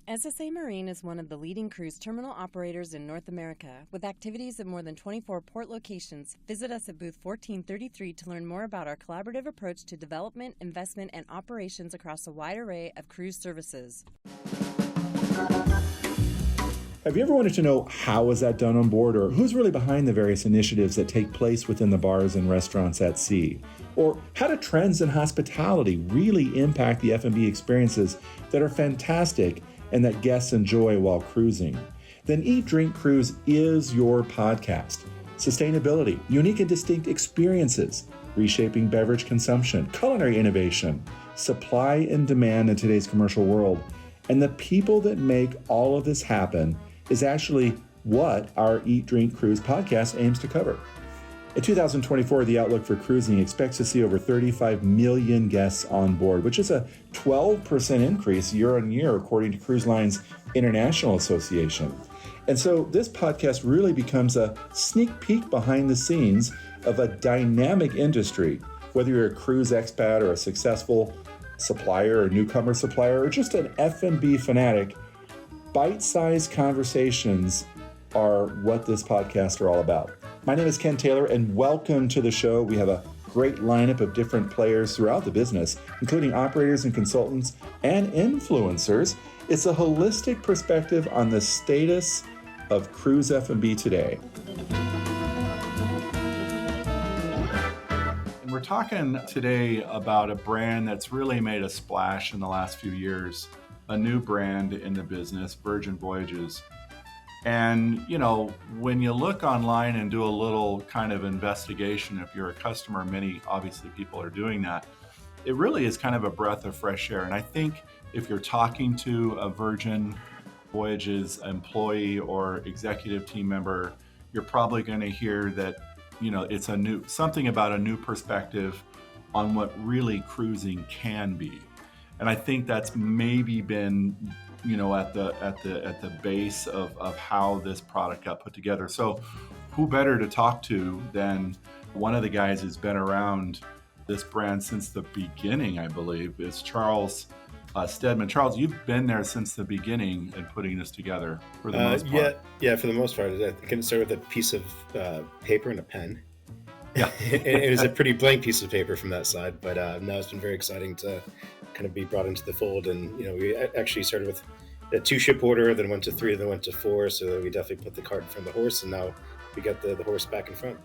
SSA Marine is one of the leading cruise terminal operators in North America, with activities at more than 24 port locations. Visit us at booth 1433 to learn more about our collaborative approach to development, investment, and operations across a wide array of cruise services. Have you ever wanted to know how is that done on board, or who's really behind the various initiatives that take place within the bars and restaurants at sea? Or how do trends in hospitality really impact the F&B experiences that are fantastic and that guests enjoy while cruising? Then Eat, Drink, Cruise is your podcast. Sustainability, unique and distinct experiences, reshaping beverage consumption, culinary innovation, supply and demand in today's commercial world, and the people that make all of this happen is actually what our Eat, Drink, Cruise podcast aims to cover. In 2024, the outlook for cruising expects to see over 35 million guests on board, which is a 12% increase year on year, according to Cruise Line's International Association. And so this podcast really becomes a sneak peek behind the scenes of a dynamic industry, whether you're a cruise expat or a successful supplier or newcomer supplier, or just an F&B fanatic. Bite-sized conversations are what this podcast are all about. My name is Ken Taylor, and welcome to the show. We have a great lineup of different players throughout the business, including operators and consultants and influencers. It's a holistic perspective on the status of cruise F&B today. And we're talking today about a brand that's really made a splash in the last few years, a new brand in the business, Virgin Voyages. And, you know, when you look online and do a little kind of investigation, if you're a customer, many obviously people are doing that, it really is kind of a breath of fresh air. And I think if you're talking to a Virgin Voyages employee or executive team member, you're probably going to hear that, you know, it's something about a new perspective on what really cruising can be. And I think that's maybe been, you know, at the base of how this product got put together. So who better to talk to than one of the guys who's been around this brand since the beginning, I believe, is Charles Steadman. Charles, you've been there since the beginning and putting this together for the most part. Yeah, for the most part. I can start with a piece of paper and a pen. Yeah. It was a pretty blank piece of paper from that side, but now it's been very exciting to kind of be brought into the fold. And, you know, we actually started with a 2-ship order, then went to 3, then went to 4. So we definitely put the cart in front of the horse, and now we got the horse back in front.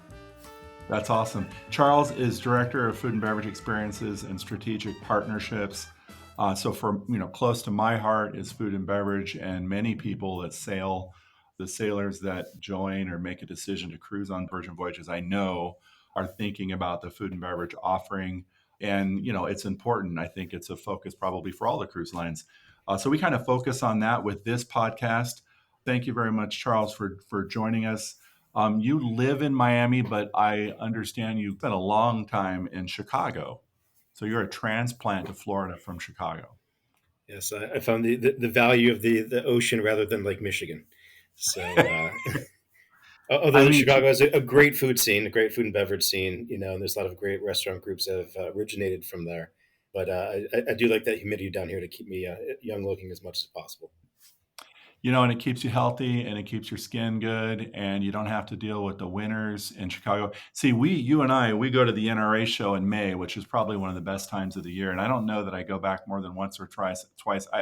That's awesome. Charles is Director of Food and Beverage Experiences and Strategic Partnerships. So for, you know, close to my heart is food and beverage, and many people that sail, the sailors that join or make a decision to cruise on Virgin Voyages, I know are thinking about the food and beverage offering. And, you know, it's important. I think it's a focus probably for all the cruise lines. So we kind of focus on that with this podcast. Thank you very much, Charles, for joining us. You live in Miami, but I understand you've spent a long time in Chicago. So you're a transplant to Florida from Chicago. Yes, I found the value of the ocean rather than Lake Michigan. So although Chicago has a great food scene, a great food and beverage scene, you know, and there's a lot of great restaurant groups that have originated from there. But I do like that humidity down here to keep me young looking as much as possible. You know, and it keeps you healthy and it keeps your skin good, and you don't have to deal with the winters in Chicago. See, you and I go to the NRA show in May, which is probably one of the best times of the year. And I don't know that I go back more than once or twice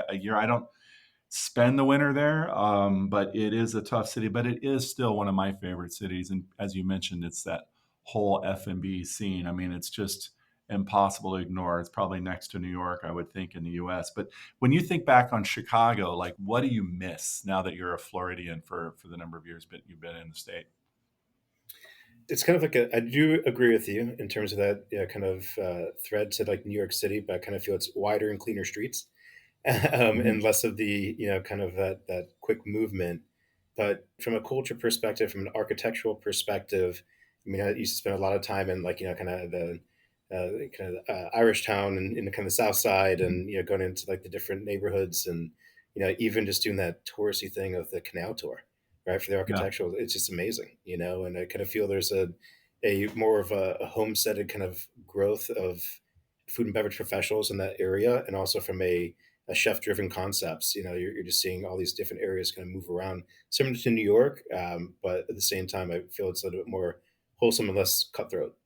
a year. I don't spend the winter there, but it is a tough city, but it is still one of my favorite cities. And as you mentioned, it's that whole F&B scene. I mean, it's just impossible to ignore. It's probably next to New York, I would think, in the US. But when you think back on Chicago, like, what do you miss now that you're a Floridian for the number of years you've been in the state? It's kind of like I do agree with you in terms of that, you know, kind of thread to like New York City, but I kind of feel it's wider and cleaner streets and less of the, you know, kind of that quick movement. But from a culture perspective, from an architectural perspective, I mean, I used to spend a lot of time in, like, you know, kind of the Irish town and in the kind of the South Side, and, you know, going into like the different neighborhoods, and, you know, even just doing that touristy thing of the canal tour, right? For the architectural, it's just amazing, you know. And I kind of feel there's a more of a homesteaded kind of growth of food and beverage professionals in that area, and also from a chef-driven concepts. You're just seeing all these different areas kind of move around, similar to New York, but at the same time, I feel it's a little bit more wholesome and less cutthroat.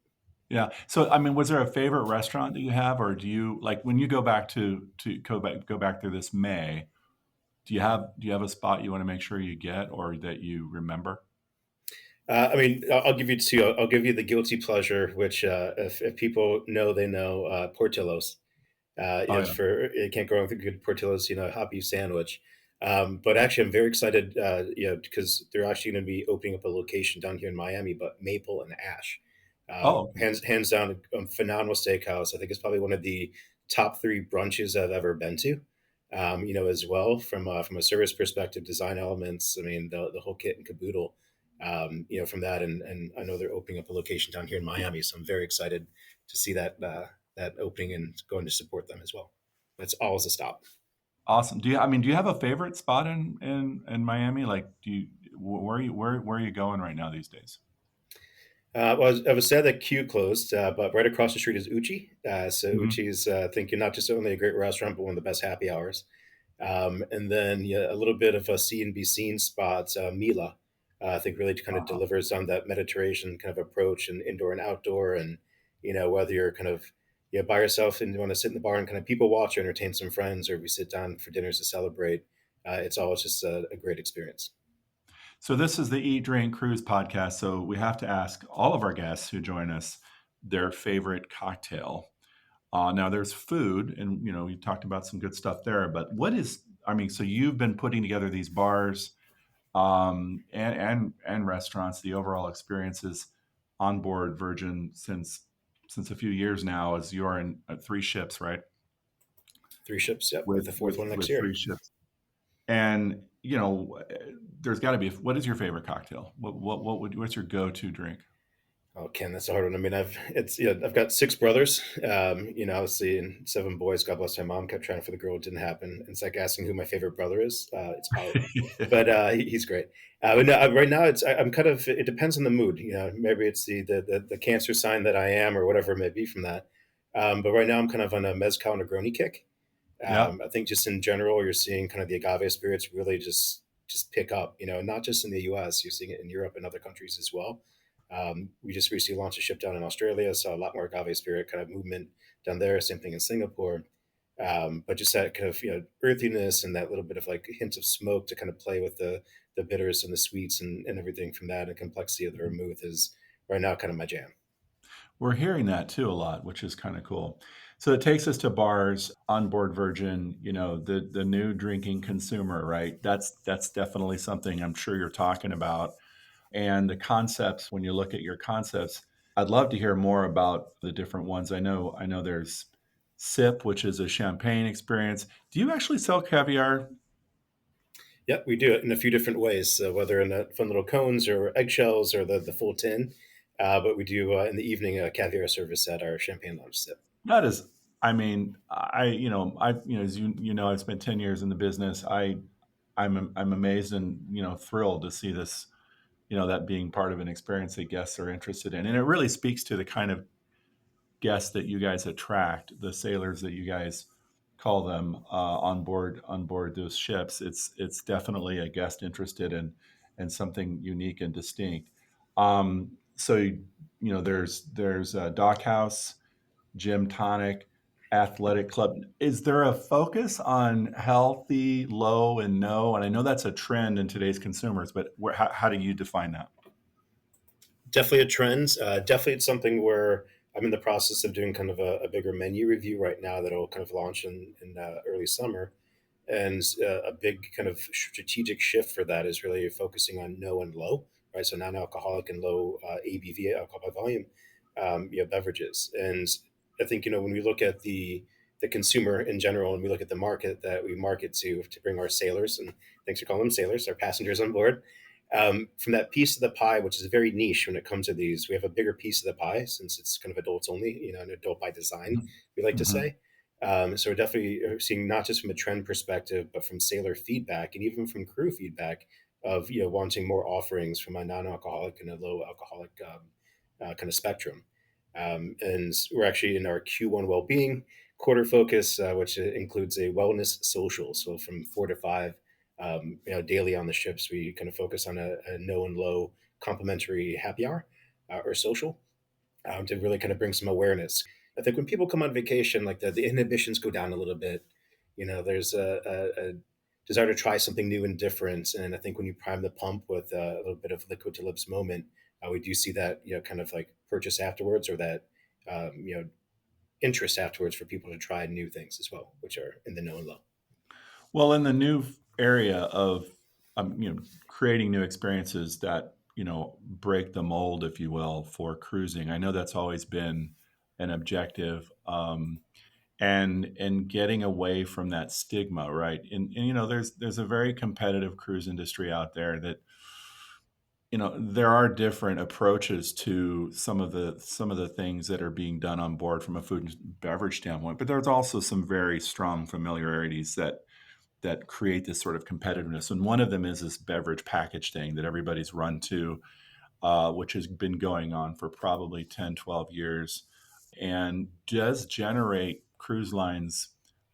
Yeah. So, I mean, was there a favorite restaurant that you have, or do you like when you go back to go back through this May? Do you have a spot you want to make sure you get or that you remember? I mean, I'll give you two. I'll give you the guilty pleasure, which if people know, they know Portillo's. Oh It's yeah. for you can't go wrong with a good Portillo's, hot beef sandwich. But actually, I'm very excited, because they're actually going to be opening up a location down here in Miami, but Maple and Ash, Oh, okay. hands down, a phenomenal steakhouse. I think it's probably one of the top three brunches I've ever been to. As well from a service perspective, design elements. I mean, the whole kit and caboodle. From that, and I know they're opening up a location down here in Miami, so I'm very excited to see that opening and going to support them as well. That's always a stop. Awesome. Do you have a favorite spot in Miami? Like, where are you going right now these days? Well, I was sad that Q closed, but right across the street is Uchi. So Mhm. Uchi is, I think, not just only a great restaurant, but one of the best happy hours. And then yeah, a little bit of a see and be seen spot, Mila. I think really kind of Uh-huh. delivers on that Mediterranean kind of approach and indoor and outdoor, and whether you're kind of by yourself and you want to sit in the bar and kind of people watch or entertain some friends, or if we sit down for dinners to celebrate, it's always just a great experience. So this is the Eat Drink Cruise podcast. So we have to ask all of our guests who join us their favorite cocktail. Now there's food, and we talked about some good stuff there. But what is? I mean, so you've been putting together these bars and restaurants. The overall experiences on board Virgin since a few years now, as you're in three ships, right? Three ships, yep, with With the fourth with one next with year. three ships, and there's got to be. What is your favorite cocktail? What's your go-to drink? Oh, Ken, that's a hard one. I mean, I've got six brothers, obviously, and seven boys. God bless my mom. Kept trying for the girl, it didn't happen. It's like asking who my favorite brother is. It's Paolo, but he's great. But no, right now, I'm kind of. It depends on the mood. Maybe it's the Cancer sign that I am, or whatever it may be from that. But right now, I'm kind of on a mezcal Negroni kick. Yeah. I think just in general, you're seeing kind of the agave spirits really just pick up. Not just in the U.S., you're seeing it in Europe and other countries as well. We just recently launched a ship down in Australia, so a lot more agave spirit kind of movement down there. Same thing in Singapore. But just that kind of earthiness and that little bit of like hint of smoke to kind of play with the bitters and the sweets and everything from that, and complexity of the vermouth is right now kind of my jam. We're hearing that too a lot, which is kind of cool. So it takes us to bars on board Virgin, the new drinking consumer, right? That's definitely something I'm sure you're talking about. And the concepts, when you look at your concepts, I'd love to hear more about the different ones. I know there's Sip, which is a champagne experience. Do you actually sell caviar? Yeah, we do it in a few different ways, whether in the fun little cones or eggshells or the full tin. But we do in the evening a caviar service at our champagne lounge sip. That is, I mean, as I've spent 10 years in the business. I'm amazed and thrilled to see this, that being part of an experience that guests are interested in, and it really speaks to the kind of guests that you guys attract, the sailors that you guys call them on board those ships. It's definitely a guest interested in and something unique and distinct. So there's a dock house, gym tonic, athletic club. Is there a focus on healthy, low, and no? And I know that's a trend in today's consumers, but how do you define that? Definitely a trend. Definitely it's something where I'm in the process of doing kind of a bigger menu review right now that'll kind of launch in early summer. And a big kind of strategic shift for that is really focusing on no and low, right? So non-alcoholic and low ABV, alcohol by volume, beverages. And I think when we look at the consumer in general, and we look at the market that we market to bring our sailors, and thanks for calling them sailors, our passengers on board. From that piece of the pie, which is very niche when it comes to these, we have a bigger piece of the pie since it's kind of adults only, an adult by design, we like to Mhm. say. So we're definitely seeing not just from a trend perspective, but from sailor feedback and even from crew feedback of wanting more offerings from a non-alcoholic and a low alcoholic kind of spectrum. And we're actually in our Q1 well-being quarter focus, which includes a wellness social. So from 4 to 5, daily on the ships, we kind of focus on a no and low complimentary happy hour or social to really kind of bring some awareness. I think when people come on vacation, like the inhibitions go down a little bit. There's a desire to try something new and different. And I think when you prime the pump with a little bit of liquid to lips moment, we do see that, kind of like purchase afterwards, or that, interest afterwards for people to try new things as well, which are in the no and low. Well, in the new area of creating new experiences that break the mold, if you will, for cruising, I know that's always been an objective, and getting away from that stigma, right? And there's a very competitive cruise industry out there that there are different approaches to some of the things that are being done on board from a food and beverage standpoint, but there's also some very strong familiarities that create this sort of competitiveness. And one of them is this beverage package thing that everybody's run to, which has been going on for probably 10, 12 years and does generate cruise lines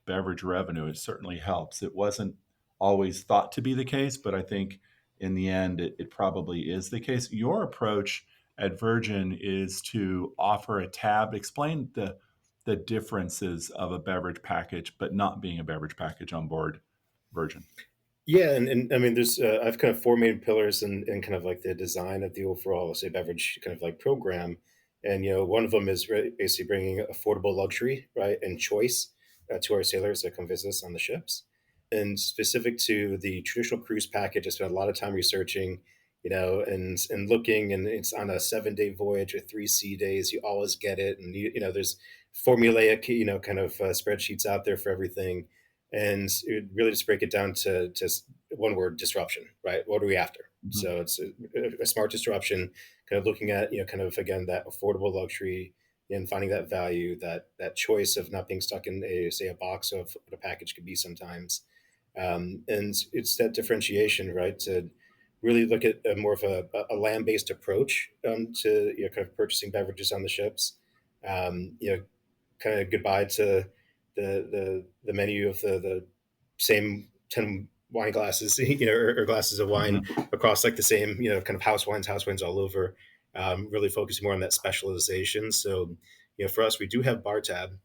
beverage revenue. It certainly helps. It wasn't always thought to be the case, but I think in the end, it probably is the case. Your approach at Virgin is to offer a tab. Explain the differences of a beverage package, but not being a beverage package on board Virgin. Yeah, and I mean, there's I've kind of four main pillars in kind of like the design of the overall, say, beverage kind of like program, and one of them is basically bringing affordable luxury, right, and choice to our sailors that come visit us on the ships. And specific to the traditional cruise package, I spent a lot of time researching, and looking, and it's on a 7 day voyage or 3 sea days. You always get it, and there's formulaic, kind of spreadsheets out there for everything, and it really just break it down to just one word: disruption. Right? What are we after? Mhm. So it's a smart disruption, kind of looking at kind of again that affordable luxury and finding that value, that choice of not being stuck in a box of what a package could be sometimes, and it's that differentiation, right? To really look at more of a land based approach to kind of purchasing beverages on the ships. Kind of goodbye to the menu of the same 10 wine glasses, or glasses of wine Mhm. across like the same, kind of house wines all over. Really focusing more on that specialization. So, for us, we do have bar tab,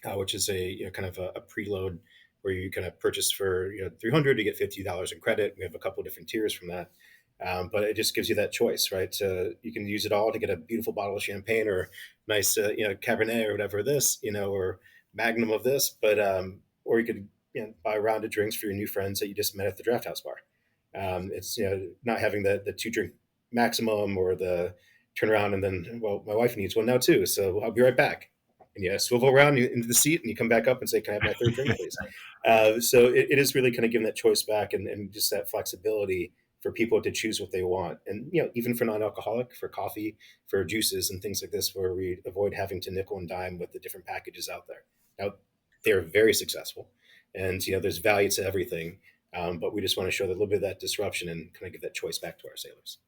which is a kind of a preload where you kind of purchase for 300 to get $50 in credit. We have a couple of different tiers from that, but it just gives you that choice, right? You can use it all to get a beautiful bottle of champagne or nice Cabernet or whatever this, or Magnum of this, but or you could buy a round of drinks for your new friends that you just met at the draft house bar. It's not having the two drink maximum or the turn around and then, well, my wife needs one now too, so I'll be right back, and you swivel around into the seat and you come back up and say, can I have my third drink, please? So it is really kind of giving that choice back, and just that flexibility for people to choose what they want. And, even for non-alcoholic, for coffee, for juices and things like this, where we avoid having to nickel and dime with the different packages out there. Now, they're very successful, and, there's value to everything. But we just want to show that a little bit of that disruption and kind of give that choice back to our sailors.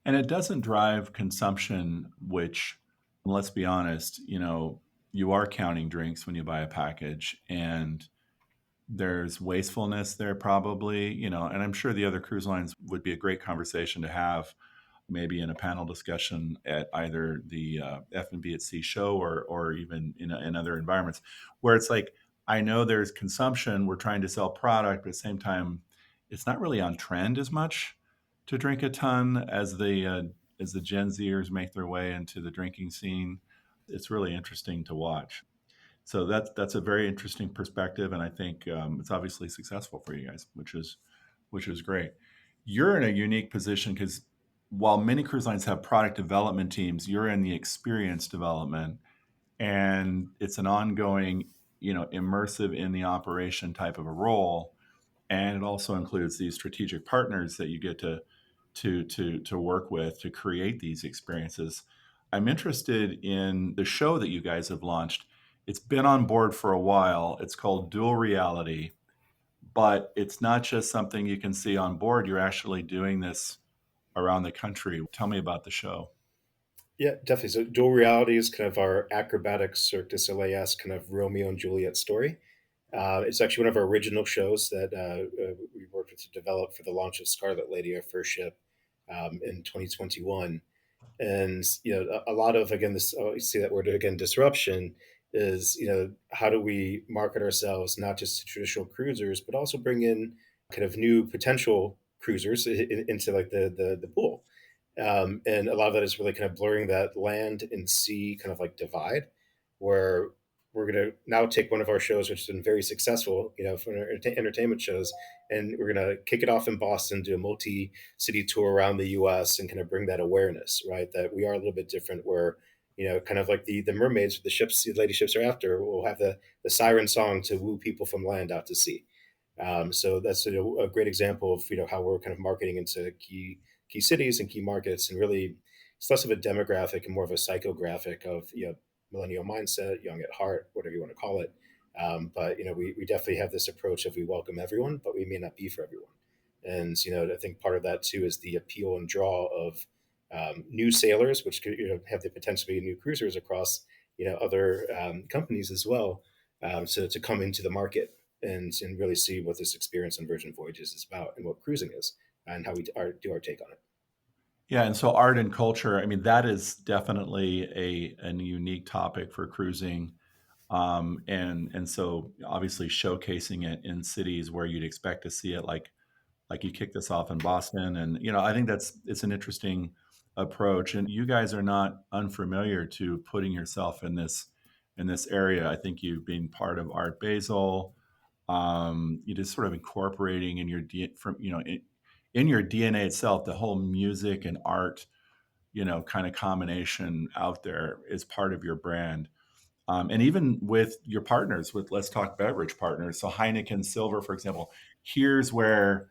And it doesn't drive consumption, which, let's be honest, you are counting drinks when you buy a package, and there's wastefulness there probably, and I'm sure the other cruise lines would be a great conversation to have, maybe in a panel discussion at either the F&B at Sea show, or even in other environments, where it's like, I know there's consumption, we're trying to sell product, but at the same time, it's not really on trend as much to drink a ton as the Gen Zers make their way into the drinking scene. It's really interesting to watch. So that's a very interesting perspective, and I think it's obviously successful for you guys, which is great. You're in a unique position because while many cruise lines have product development teams, you're in the experience development, and it's an ongoing, immersive in the operation type of a role, and it also includes these strategic partners that you get to work with to create these experiences. I'm interested in the show that you guys have launched. It's been on board for a while. It's called Dual Reality, but it's not just something you can see on board. You're actually doing this around the country. Tell me about the show. Yeah, definitely. So dual reality is kind of our acrobatic Cirque du Soleil-esque kind of Romeo and Juliet story. It's actually one of our original shows that we worked with to develop for the launch of Scarlet Lady, our first ship, in 2021. And a lot of, again, this, oh, you see that word again, disruption, is how do we market ourselves not just to traditional cruisers but also bring in kind of new potential cruisers into like the pool. And a lot of that is really kind of blurring that land and sea kind of like divide, where we're going to now take one of our shows, which has been very successful, for our entertainment shows, and we're going to kick it off in Boston, do a multi-city tour around the U.S., and kind of bring that awareness, right? That we are a little bit different. Where kind of like the mermaids, the ships, the lady ships are after. We'll have the siren song to woo people from land out to sea. So that's a great example of how we're kind of marketing into key cities and key markets, and really it's less of a demographic and more of a psychographic of millennial mindset, young at heart, whatever you want to call it. But we definitely have this approach of we welcome everyone, but we may not be for everyone. And I think part of that too is the appeal and draw of new sailors, which could have the potential to be new cruisers across other companies as well, so to come into the market and really see what this experience on Virgin Voyages is about and what cruising is and how do our take on it. Yeah, and so art and culture, I mean, that is definitely a unique topic for cruising. And so obviously showcasing it in cities where you'd expect to see it, like you kicked this off in Boston. And, I think it's an interesting approach. And you guys are not unfamiliar to putting yourself in this area. I think you being part of Art Basel, you just sort of incorporating in your in your DNA itself, the whole music and art, kind of combination out there is part of your brand. And even with your partners, with Let's Talk Beverage partners, so Heineken Silver, for example, here's where,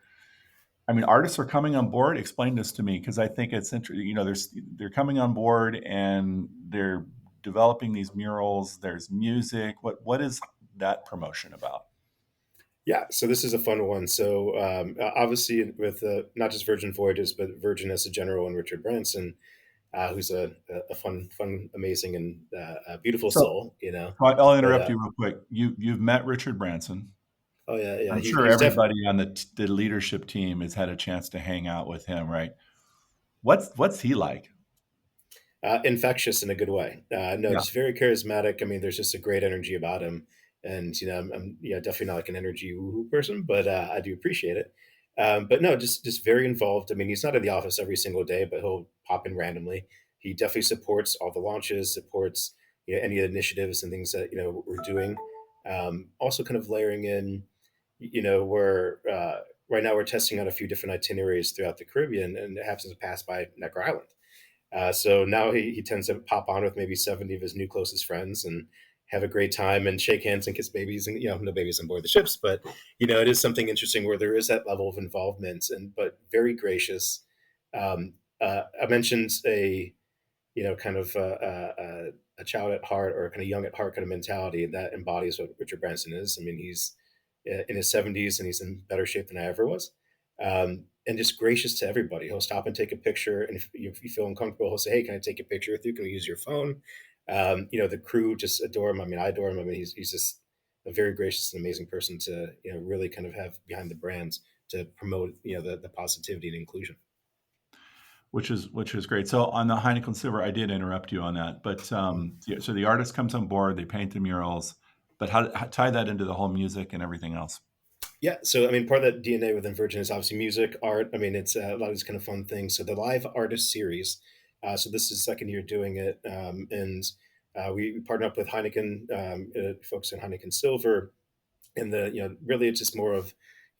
I mean, artists are coming on board. Explain this to me, because I think it's interesting. They're coming on board and they're developing these murals. There's music. What is that promotion about? Yeah, so this is a fun one. So obviously, with not just Virgin Voyages, but Virgin as a general, and Richard Branson, who's a fun, amazing, and a beautiful So soul. I'll But interrupt you real quick. You've met Richard Branson. oh yeah, yeah, I'm he's sure he's definitely everybody on the leadership team has had a chance to hang out with him, right? What's he like? infectious in a good way. No, Yeah. just very charismatic. I mean, there's just a great energy about him, and I'm yeah, definitely not like an energy woo person, but I do appreciate it. But no, just very involved. I mean, he's not in the office every single day, but he'll pop in randomly. He definitely supports all the launches, supports any initiatives and things that we're doing. Also, kind of layering in, we're right now we're testing out a few different itineraries throughout the Caribbean, and it happens to pass by Necker Island. So now he tends to pop on with maybe 70 of his new closest friends and have a great time and shake hands and kiss babies, and no babies on board the ships, but it is something interesting where there is that level of involvement, and but very gracious. I mentioned a kind of a child at heart, or kind of young at heart kind of mentality, and that embodies what Richard Branson is. I mean, he's in his 70s and he's in better shape than I ever was. And just gracious to everybody. He'll stop and take a picture. And if you feel uncomfortable, he'll say, "Hey, can I take a picture with you? Can we use your phone?" The crew just adore him. I mean, I adore him. I mean, he's just a very gracious and amazing person to, really kind of have behind the brands to promote, the positivity and inclusion. Which is great. So on the Heineken Silver, I did interrupt you on that, but yeah, so the artist comes on board, they paint the murals, but how tie that into the whole music and everything else? Yeah, so I mean, part of that DNA within Virgin is obviously music, art. I mean, it's a lot of these kind of fun things. So the live artist series. So this is the second year doing it, and we partnered up with Heineken, folks in Heineken Silver, and really it's just more of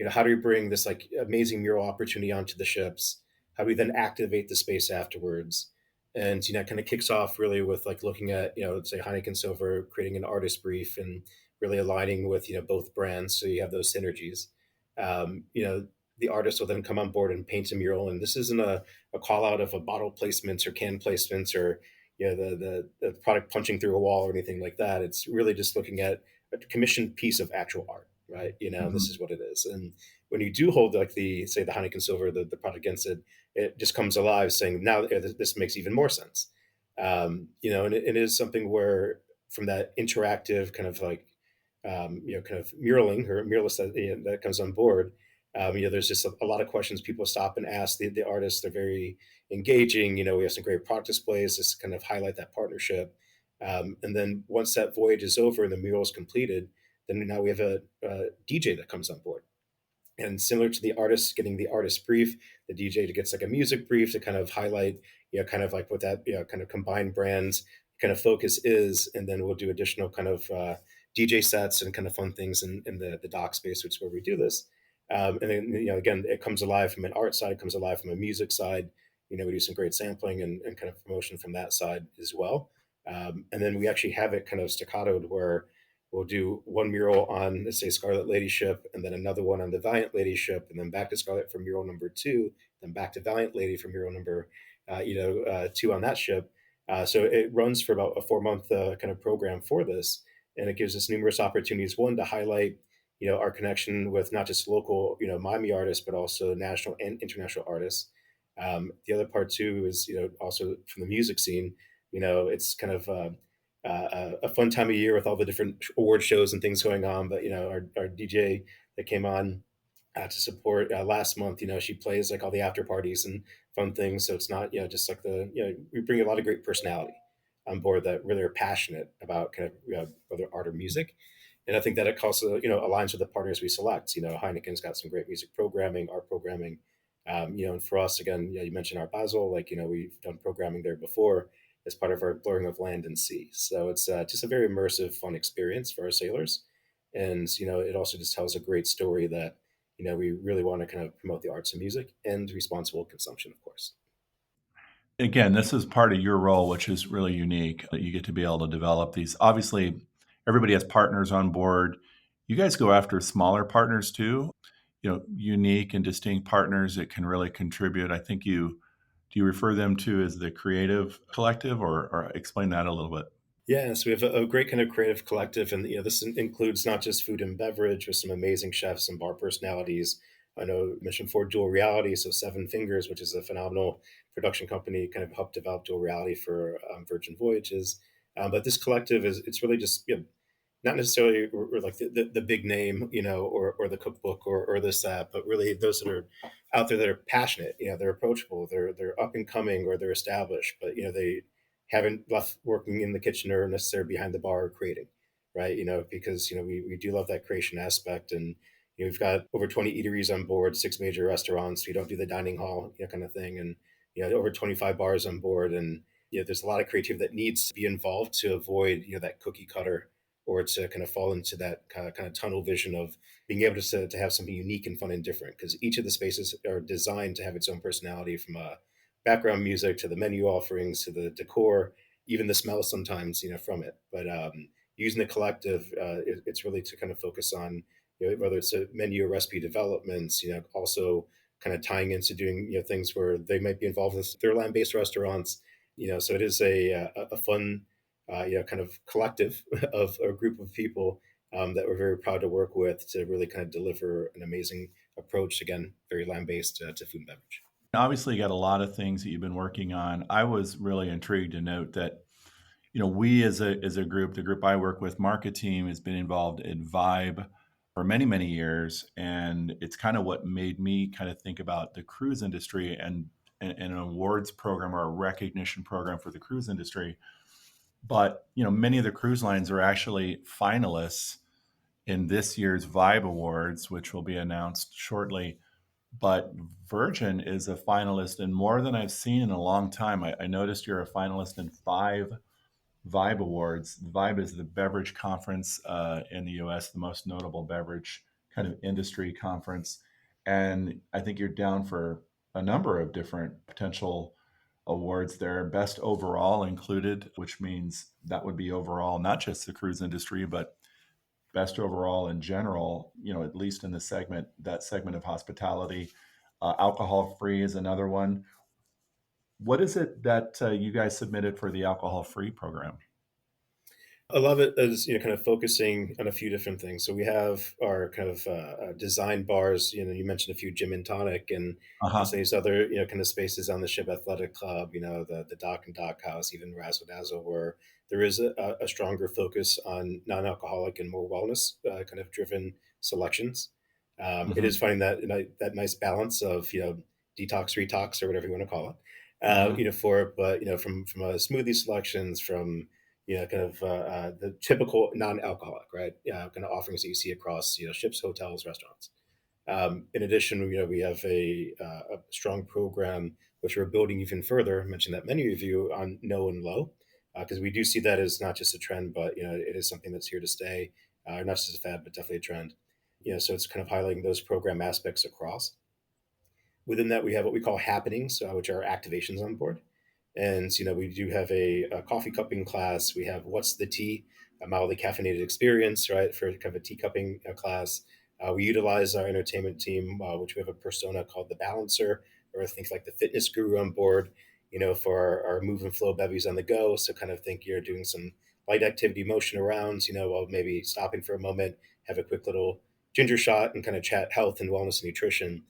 how do we bring this like amazing mural opportunity onto the ships? How do we then activate the space afterwards? And kind of kicks off really with like looking at let's say Heineken Silver creating an artist brief and really aligning with both brands, so you have those synergies. The artist will then come on board and paint a mural, and this isn't a call out of a bottle placements or can placements, or the product punching through a wall or anything like that. It's really just looking at a commissioned piece of actual art, right? This Mhm. is what it is. And when you do hold like the say the Heineken Silver, the product against it, it just comes alive, saying now this makes even more sense. And it is something where from that interactive kind of like, kind of muraling or muralist that comes on board, there's just a lot of questions people stop and ask the artists. They're very engaging. We have some great product displays just to kind of highlight that partnership. And then once that voyage is over and the mural is completed, then now we have a DJ that comes on board. And similar to the artist getting the artist brief, the DJ gets like a music brief to kind of highlight, kind of like what that, kind of combined brands kind of focus is. And then we'll do additional kind of DJ sets and kind of fun things in the dock space, which is where we do this. And then, again, it comes alive from an art side, it comes alive from a music side. We do some great sampling and kind of promotion from that side as well. And then we actually have it kind of staccatoed where we'll do one mural on, let's say, Scarlet Lady ship, and then another one on the Valiant Lady ship, and then back to Scarlet for mural number two, then back to Valiant Lady for mural number, two on that ship. So it runs for about a 4 month kind of program for this, and it gives us numerous opportunities. One, to highlight, our connection with not just local, Miami artists, but also national and international artists. The other part too is, also from the music scene. It's kind of a fun time of year with all the different award shows and things going on. But our DJ that came on to support last month, she plays like all the after parties and fun things. So it's not just like we bring a lot of great personality on board that really are passionate about kind of whether art or music. And I think that it also aligns with the partners we select. Heineken's got some great music programming, art programming. And for us, again, you mentioned Art Basel, like, we've done programming there before as part of our blurring of land and sea. So it's just a very immersive, fun experience for our sailors. And, it also just tells a great story that, we really want to kind of promote the arts and music and responsible consumption, of course. Again, this is part of your role, which is really unique, that you get to be able to develop these. Obviously, everybody has partners on board. You guys go after smaller partners too, unique and distinct partners that can really contribute. I think do you refer them to as the creative collective, or explain that a little bit? Yeah, so we have a great kind of creative collective, and this includes not just food and beverage with some amazing chefs and bar personalities. I know Mission 4 Dual Reality, so Seven Fingers, which is a phenomenal production company, kind of helped develop dual reality for Virgin Voyages. But this collective it's really just not necessarily or like the big name, or the cookbook or this that, but really those that are out there that are passionate. They're approachable, they're up and coming, or they're established, but they haven't left working in the kitchen or necessarily behind the bar or creating, right? Because we do love that creation aspect, and we've got over 20 eateries on board, six major restaurants. We don't do the dining hall, kind of thing, and over 25 bars on board, and there's a lot of creativity that needs to be involved to avoid that cookie cutter, or to kind of fall into that kind of tunnel vision of being able to have something unique and fun and different, because each of the spaces are designed to have its own personality, from background music to the menu offerings to the decor, even the smell sometimes, from it. But using the collective, it's really to kind of focus on, whether it's a menu or recipe developments, also kind of tying into doing, things where they might be involved with their land-based restaurants, so it is a fun, kind of collective of a group of people that we're very proud to work with to really kind of deliver an amazing approach, again, very land-based to food and beverage. Obviously, you got a lot of things that you've been working on. I was really intrigued to note that, we as a group, the group I work with, Market Team, has been involved in Vibe for many, many years. And it's kind of what made me kind of think about the cruise industry and an awards program or a recognition program for the cruise industry. But, many of the cruise lines are actually finalists in this year's Vibe Awards, which will be announced shortly. But Virgin is a finalist in more than I've seen in a long time. I noticed you're a finalist in 5 Vibe Awards. Vibe is the beverage conference in the US, the most notable beverage kind of industry conference. And I think you're down for a number of different potential awards there, best overall included, which means that would be overall, not just the cruise industry, but best overall in general, at least in that segment of hospitality. Alcohol free is another one. What is it that you guys submitted for the alcohol free program? I love it as kind of focusing on a few different things. So we have our kind of design bars. You mentioned a few gym and tonic, and Uh-huh. some of these other kind of spaces on the ship athletic club. The dock and dock house, even Razzle Dazzle, where there is a stronger focus on non-alcoholic and more wellness kind of driven selections. It is Hmm. finding that nice balance of detox, retox, or whatever you want to call it. Hmm. For it, but from smoothie selections, from kind of the typical non-alcoholic, right? Kind of offerings that you see across, ships, hotels, restaurants. In addition, we have a strong program which we're building even further. I mentioned that many of you on no and low, because we do see that as not just a trend, but it is something that's here to stay. Not just a fad, but definitely a trend. So it's kind of highlighting those program aspects across. Within that, we have what we call happenings, which are activations on board. And we do have a coffee cupping class. We have what's the tea, a mildly caffeinated experience, right, for kind of a tea cupping class. We utilize our entertainment team, which we have a persona called the balancer, or think like the fitness guru on board, for our move and flow bevies on the go. So kind of think you're doing some light activity motion around, while maybe stopping for a moment, have a quick little ginger shot and kind of chat health and wellness and nutrition.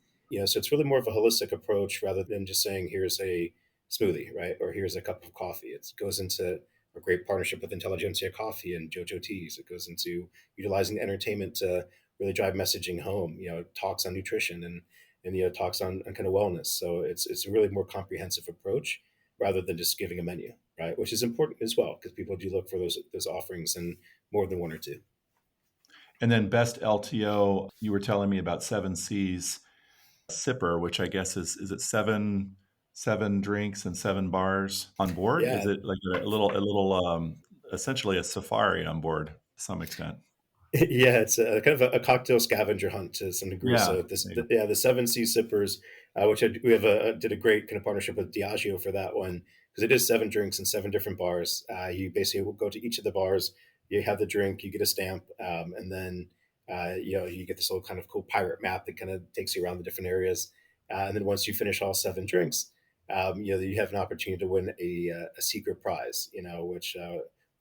So it's really more of a holistic approach rather than just saying, here's a smoothie, right? Or here's a cup of coffee. It goes into a great partnership with Intelligentsia Coffee and JoJo Teas. It goes into utilizing entertainment to really drive messaging home. Talks on nutrition and talks on kind of wellness. So it's a really more comprehensive approach rather than just giving a menu, right? Which is important as well because people do look for those offerings in more than one or two. And then best LTO, you were telling me about Seven Seas Sipper, which I guess is it seven drinks and seven bars on board? Is Yeah, it like a little essentially a safari on board to some extent? yeah, it's a kind of a cocktail scavenger hunt to some degree. Yeah. So the Seven Sea Sippers, which we have did a great kind of partnership with Diageo for that one because it is seven drinks and seven different bars. You basically will go to each of the bars, you have the drink, you get a stamp, and then you get this little kind of cool pirate map that kind of takes you around the different areas. And then once you finish all seven drinks, you have an opportunity to win a secret prize. Which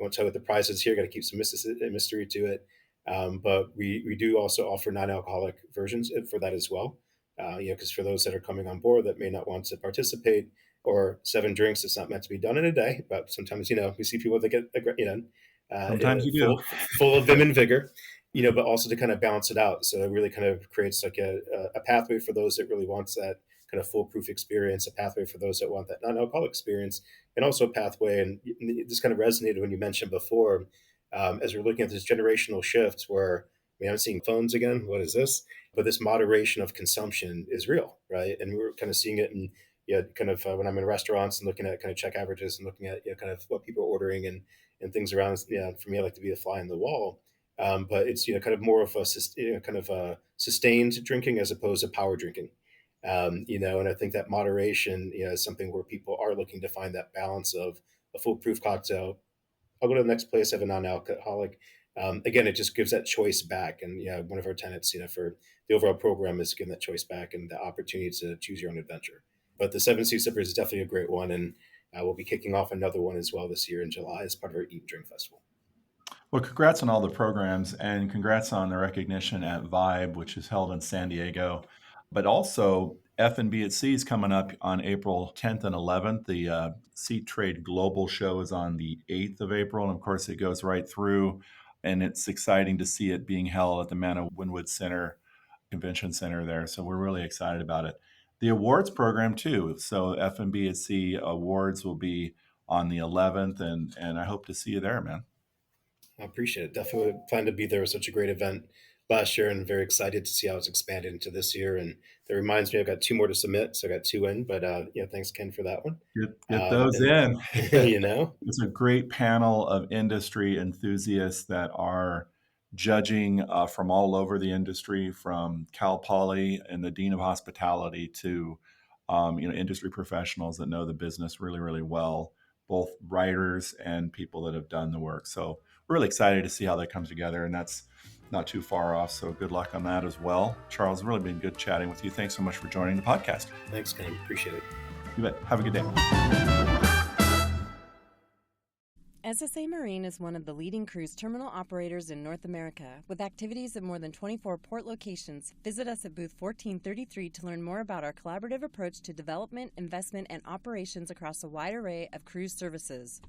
won't tell you what the prize is here. Got to keep some mystery to it. But we do also offer non-alcoholic versions for that as well. Because for those that are coming on board that may not want to participate, or seven drinks, it's not meant to be done in a day. But sometimes we see people that get Sometimes you do. full of vim and vigor. But also to kind of balance it out. So it really kind of creates like a pathway for those that really wants that kind of foolproof experience, a pathway for those that want that non-alcoholic experience, and also a pathway. And this kind of resonated when you mentioned before, as we're looking at this generational shift where I'm seeing phones again. What is this? But this moderation of consumption is real, right? And we're kind of seeing it in kind of when I'm in restaurants and looking at kind of check averages and looking at kind of what people are ordering and things around. For me, I like to be a fly in the wall. But it's kind of more of a kind of a sustained drinking as opposed to power drinking. And I think that moderation is something where people are looking to find that balance of a foolproof cocktail. I'll go to the next place, have a non-alcoholic. Again, it just gives that choice back. And one of our tenets, for the overall program is giving that choice back and the opportunity to choose your own adventure. But the Seven Sea Sippers is definitely a great one. And we'll be kicking off another one as well this year in July as part of our Eat and Drink Festival. Well, congrats on all the programs and congrats on the recognition at Vibe, which is held in San Diego. But also, F&B at Sea is coming up on April 10th and 11th. The Sea Trade Global Show is on the 8th of April. And of course, it goes right through. And it's exciting to see it being held at the Manor Wynwood Center Convention Center there. So we're really excited about it. The awards program, too. So F&B at Sea awards will be on the 11th. And I hope to see you there, man. I appreciate it. Definitely plan to be there. It was such a great event last year and very excited to see how it's expanded into this year. And that reminds me, I've got two more to submit. So I got two in, but thanks Ken for that one. Get those in. you know, It's a great panel of industry enthusiasts that are judging from all over the industry, from Cal Poly and the Dean of Hospitality to industry professionals that know the business really, really well, both writers and people that have done the work. So we're really excited to see how that comes together, and that's not too far off. So good luck on that as well. Charles, really been good chatting with you. Thanks so much for joining the podcast. Thanks, Ken. Appreciate it. You bet. Have a good day. SSA Marine is one of the leading cruise terminal operators in North America, with activities at more than 24 port locations. Visit us at booth 1433 to learn more about our collaborative approach to development, investment, and operations across a wide array of cruise services.